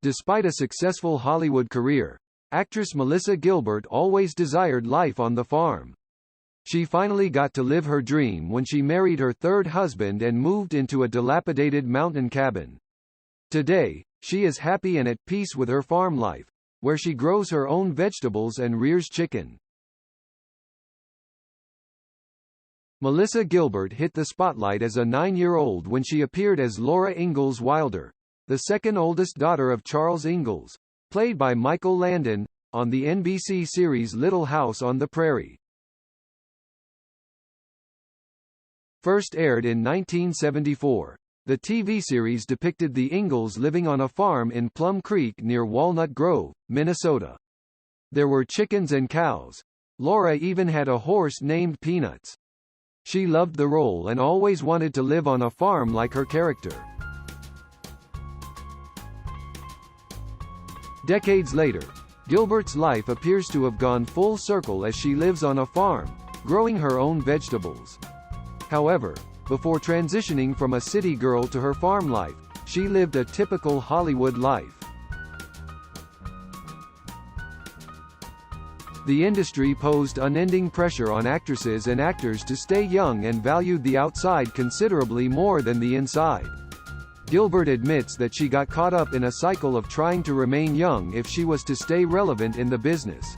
Despite a successful Hollywood career, actress Melissa Gilbert always desired life on the farm. She finally got to live her dream when she married her third husband and moved into a dilapidated mountain cabin. Today, she is happy and at peace with her farm life, where she grows her own vegetables and rears chicken. Melissa Gilbert hit the spotlight as a 9-year-old when she appeared as Laura Ingalls Wilder, the second oldest daughter of Charles Ingalls, played by Michael Landon, on the NBC series Little House on the Prairie. First aired in 1974, the TV series depicted the Ingalls living on a farm in Plum Creek near Walnut Grove, Minnesota. There were chickens and cows. Laura even had a horse named Peanuts. She loved the role and always wanted to live on a farm like her character. Decades later, Gilbert's life appears to have gone full circle as she lives on a farm, growing her own vegetables. However, before transitioning from a city girl to her farm life, she lived a typical Hollywood life. The industry posed unending pressure on actresses and actors to stay young and valued the outside considerably more than the inside. Gilbert admits that she got caught up in a cycle of trying to remain young if she was to stay relevant in the business.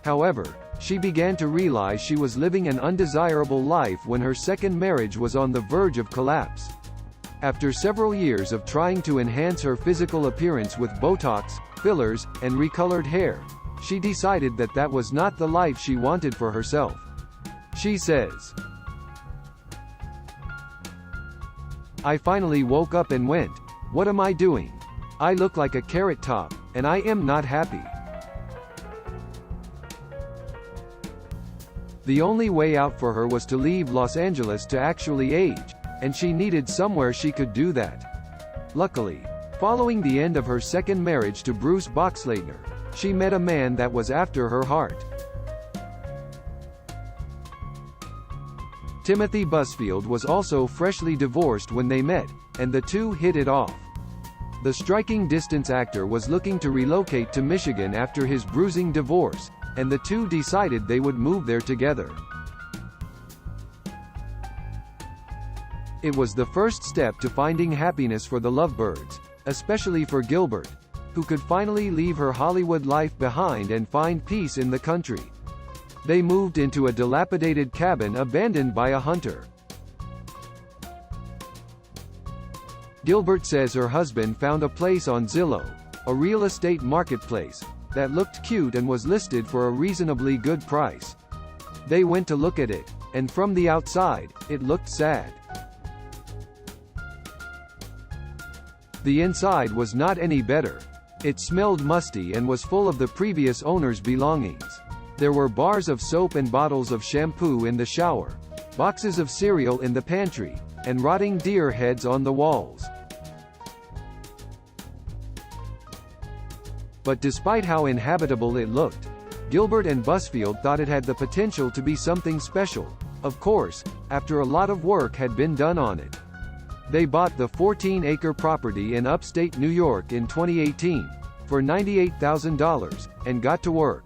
However, she began to realize she was living an undesirable life when her second marriage was on the verge of collapse. After several years of trying to enhance her physical appearance with Botox, fillers, and recolored hair, she decided that that was not the life she wanted for herself. She says, "I finally woke up and went, what am I doing? I look like a carrot top, and I am not happy." The only way out for her was to leave Los Angeles to actually age, and she needed somewhere she could do that. Luckily, following the end of her second marriage to Bruce Boxleitner, she met a man that was after her heart. Timothy Busfield was also freshly divorced when they met, and the two hit it off. The striking distance actor was looking to relocate to Michigan after his bruising divorce, and the two decided they would move there together. It was the first step to finding happiness for the lovebirds, especially for Gilbert, who could finally leave her Hollywood life behind and find peace in the country. They moved into a dilapidated cabin abandoned by a hunter. Gilbert says her husband found a place on Zillow, a real estate marketplace, that looked cute and was listed for a reasonably good price. They went to look at it, and from the outside, it looked sad. The inside was not any better. It smelled musty and was full of the previous owner's belongings. There were bars of soap and bottles of shampoo in the shower, boxes of cereal in the pantry, and rotting deer heads on the walls. But despite how inhabitable it looked, Gilbert and Busfield thought it had the potential to be something special, of course, after a lot of work had been done on it. They bought the 14-acre property in upstate New York in 2018, for $98,000, and got to work.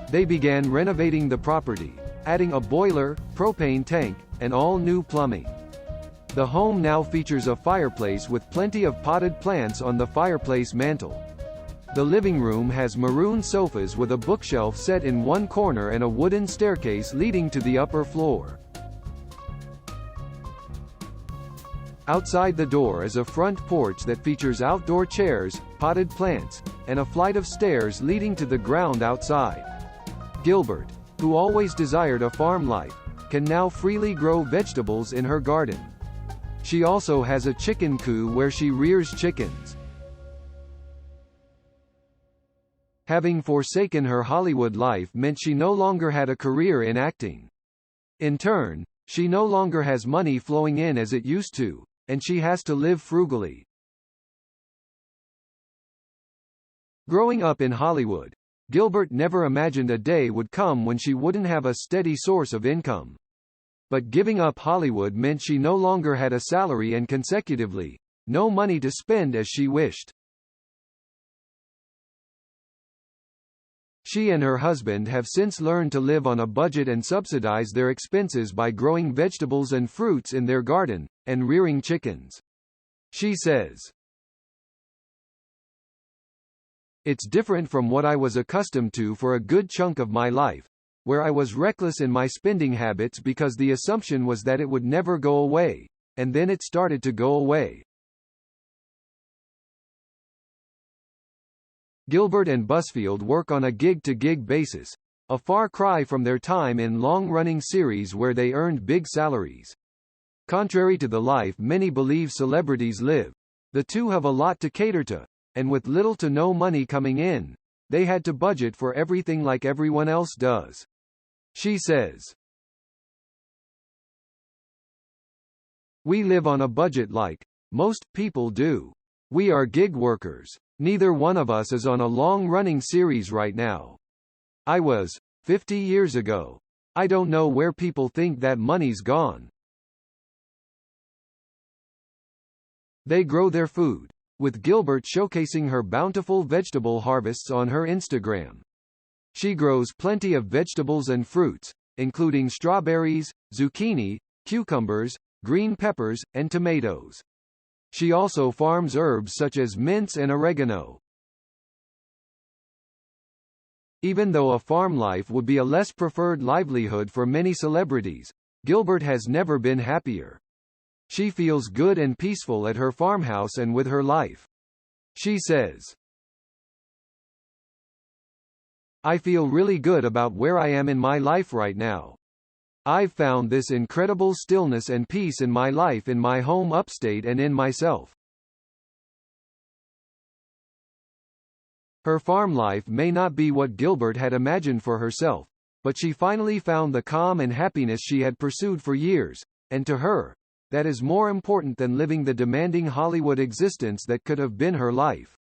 They began renovating the property, adding a boiler, propane tank, and all new plumbing. The home now features a fireplace with plenty of potted plants on the fireplace mantle. The living room has maroon sofas with a bookshelf set in one corner and a wooden staircase leading to the upper floor. Outside the door is a front porch that features outdoor chairs, potted plants, and a flight of stairs leading to the ground outside. Gilbert, who always desired a farm life, can now freely grow vegetables in her garden. She also has a chicken coop where she rears chickens. Having forsaken her Hollywood life meant she no longer had a career in acting. In turn, she no longer has money flowing in as it used to, and she has to live frugally. Growing up in Hollywood, Gilbert never imagined a day would come when she wouldn't have a steady source of income. but giving up Hollywood meant she no longer had a salary and consecutively, no money to spend as she wished. She and her husband have since learned to live on a budget and subsidize their expenses by growing vegetables and fruits in their garden, and rearing chickens. She says, "It's different from what I was accustomed to for a good chunk of my life, where I was reckless in my spending habits because the assumption was that it would never go away, and then it started to go away." Gilbert and Busfield work on a gig-to-gig basis, a far cry from their time in long-running series where they earned big salaries. Contrary to the life many believe celebrities live, the two have a lot to cater to, and with little to no money coming in, they had to budget for everything like everyone else does. She says, "We live on a budget like most people do. We are gig workers. Neither one of us is on a long-running series right now. I was, 50 years ago. I don't know where people think that money's gone." They grow their food, with Gilbert showcasing her bountiful vegetable harvests on her Instagram. She grows plenty of vegetables and fruits, including strawberries, zucchini, cucumbers, green peppers, and tomatoes. She also farms herbs such as mints and oregano. Even though a farm life would be a less preferred livelihood for many celebrities, Gilbert has never been happier. She feels good and peaceful at her farmhouse and with her life. She says, "I feel really good about where I am in my life right now. I've found this incredible stillness and peace in my life in my home upstate and in myself." Her farm life may not be what Gilbert had imagined for herself, but she finally found the calm and happiness she had pursued for years, and to her, that is more important than living the demanding Hollywood existence that could have been her life.